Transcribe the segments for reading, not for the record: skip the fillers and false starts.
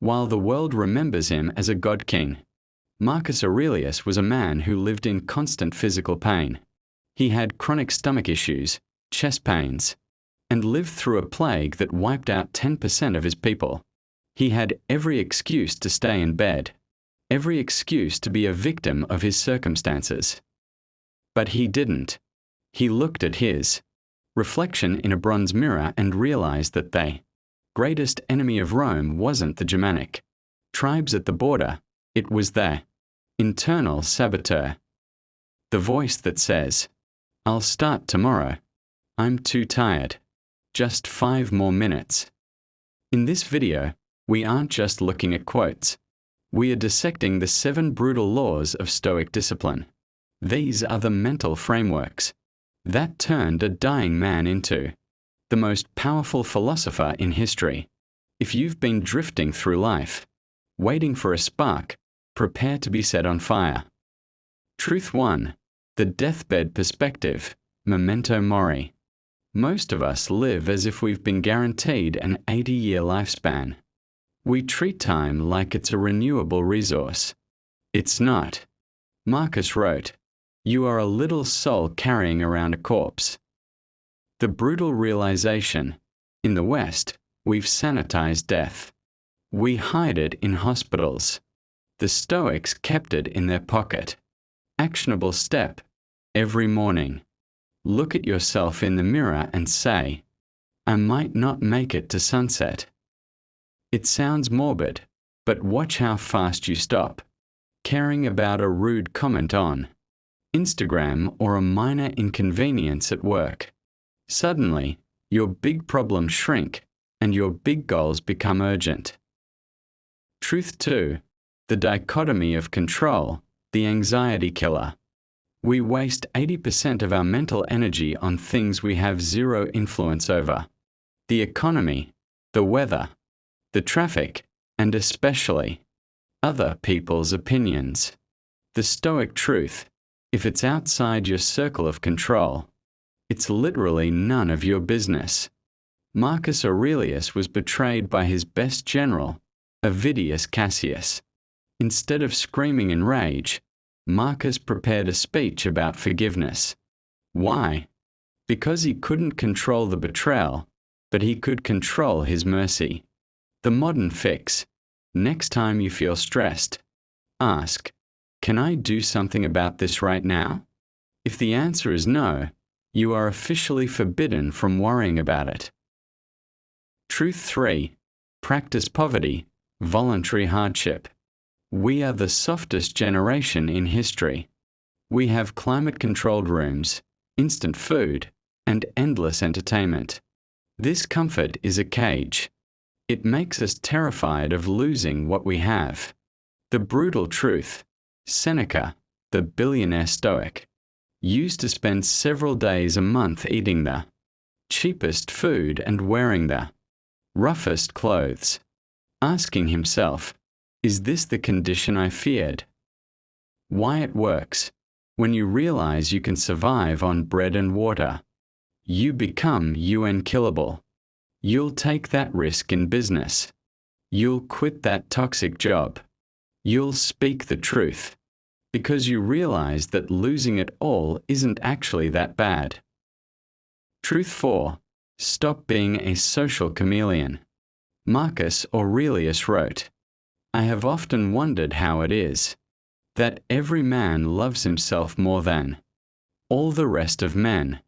while the world remembers him as a god king. Marcus Aurelius was a man who lived in constant physical pain. He had chronic stomach issues, chest pains, and lived through a plague that wiped out 10% of his people. He had every excuse to stay in bed, every excuse to be a victim of his circumstances. But he didn't. He looked at his reflection in a bronze mirror and realized that the greatest enemy of Rome wasn't the Germanic tribes at the border, it was the internal saboteur. The voice that says, "I'll start tomorrow. I'm too tired. Just 5 more minutes." In this video, we aren't just looking at quotes. We are dissecting the 7 brutal laws of Stoic discipline. These are the mental frameworks that turned a dying man into the most powerful philosopher in history. If you've been drifting through life, waiting for a spark, prepare to be set on fire. Truth 1. The deathbed perspective, memento mori. Most of us live as if we've been guaranteed an 80-year lifespan. We treat time like it's a renewable resource. It's not. Marcus wrote, "You are a little soul carrying around a corpse." The brutal realization, in the West, we've sanitized death. We hide it in hospitals. The Stoics kept it in their pocket. Actionable step, every morning. Look at yourself in the mirror and say, "I might not make it to sunset." It sounds morbid, but watch how fast you stop caring about a rude comment on Instagram or a minor inconvenience at work. Suddenly, your big problems shrink and your big goals become urgent. Truth 2. The dichotomy of control, the anxiety killer. We waste 80% of our mental energy on things we have zero influence over. The economy, the weather, the traffic, and especially other people's opinions. The Stoic truth, if it's outside your circle of control, it's literally none of your business. Marcus Aurelius was betrayed by his best general, Avidius Cassius. Instead of screaming in rage, Marcus prepared a speech about forgiveness. Why? Because he couldn't control the betrayal, but he could control his mercy. The modern fix. Next time you feel stressed, ask, "Can I do something about this right now?" If the answer is no, you are officially forbidden from worrying about it. Truth 3. Practice poverty, voluntary hardship. We are the softest generation in history. We have climate-controlled rooms, instant food, and endless entertainment. This comfort is a cage. It makes us terrified of losing what we have. The brutal truth. Seneca, the billionaire Stoic, used to spend several days a month eating the cheapest food and wearing the roughest clothes, asking himself, "Is this the condition I feared?" Why it works. When you realize you can survive on bread and water, you become unkillable. You'll take that risk in business. You'll quit that toxic job. You'll speak the truth, because you realize that losing it all isn't actually that bad. Truth 4. Stop being a social chameleon. Marcus Aurelius wrote, "I have often wondered how it is that every man loves himself more than all the rest of men,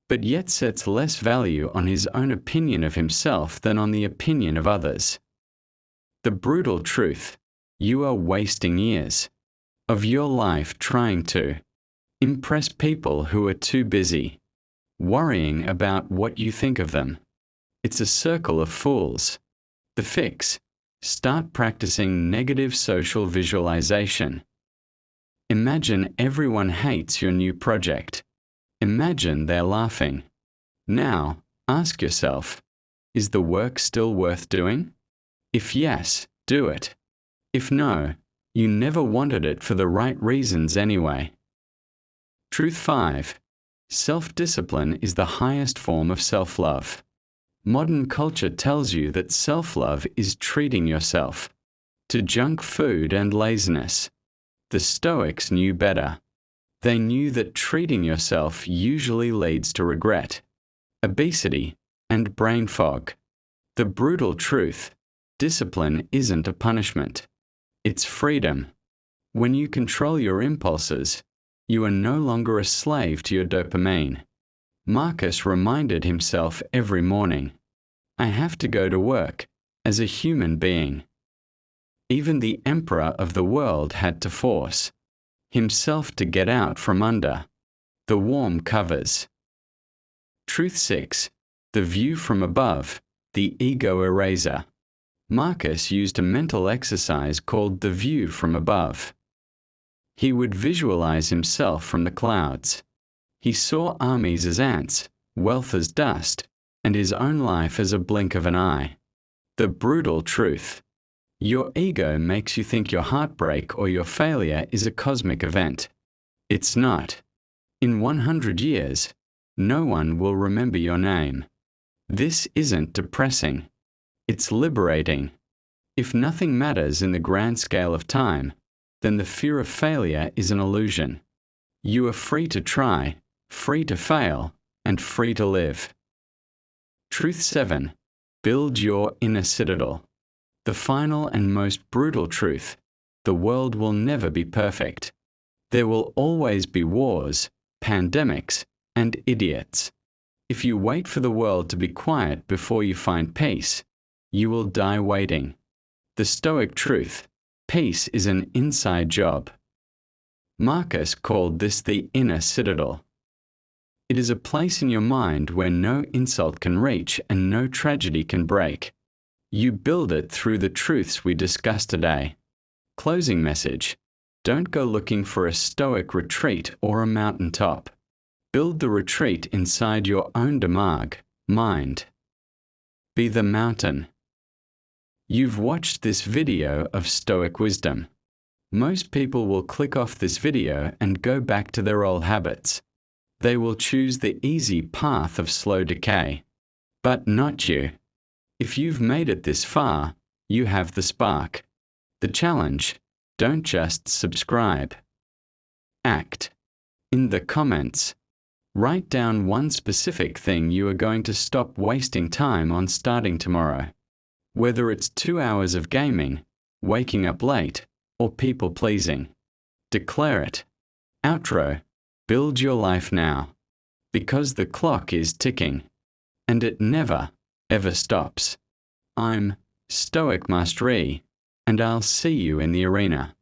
but yet sets less value on his own opinion of himself than on the opinion of others." The brutal truth. You are wasting years of your life trying to impress people who are too busy worrying about what you think of them. It's a circle of fools. The fix. Start practicing negative social visualization. Imagine everyone hates your new project. Imagine they're laughing. Now, ask yourself, is the work still worth doing? If yes, do it. If no, you never wanted it for the right reasons anyway. Truth 5. Self-discipline is the highest form of self-love. Modern culture tells you that self-love is treating yourself to junk food and laziness. The Stoics knew better. They knew that treating yourself usually leads to regret, obesity, and brain fog. The brutal truth: discipline isn't a punishment. It's freedom. When you control your impulses, you are no longer a slave to your dopamine. Marcus reminded himself every morning, I have to go to work as a human being. Even the emperor of the world had to force himself to get out from under the warm covers. Truth 6. The view from above, the ego eraser. Marcus used a mental exercise called the view from above. He would visualize himself from the clouds. He saw armies as ants, wealth as dust, and his own life as a blink of an eye. The brutal truth: your ego makes you think your heartbreak or your failure is a cosmic event. It's not. In 100 years, no one will remember your name. This isn't depressing. It's liberating. If nothing matters in the grand scale of time, then the fear of failure is an illusion. You are free to try, free to fail, and free to live. Truth 7. Build your inner citadel. The final and most brutal truth: the world will never be perfect. There will always be wars, pandemics, and idiots. If you wait for the world to be quiet before you find peace, you will die waiting. The Stoic truth: peace is an inside job. Marcus called this the inner citadel. It is a place in your mind where no insult can reach and no tragedy can break. You build it through the truths we discussed today. Closing message: don't go looking for a Stoic retreat or a mountaintop. Build the retreat inside your own mind. Be the mountain. You've watched this video of Stoic wisdom. Most people will click off this video and go back to their old habits. They will choose the easy path of slow decay. But not you. If you've made it this far, you have the spark. The challenge: don't just subscribe. Act. In the comments, write down one specific thing you are going to stop wasting time on starting tomorrow. Whether it's 2 hours of gaming, waking up late, or people-pleasing. Declare it. Outro. Build your life now. Because the clock is ticking. And it never, ever stops. I'm Stoic Mastery, and I'll see you in the arena.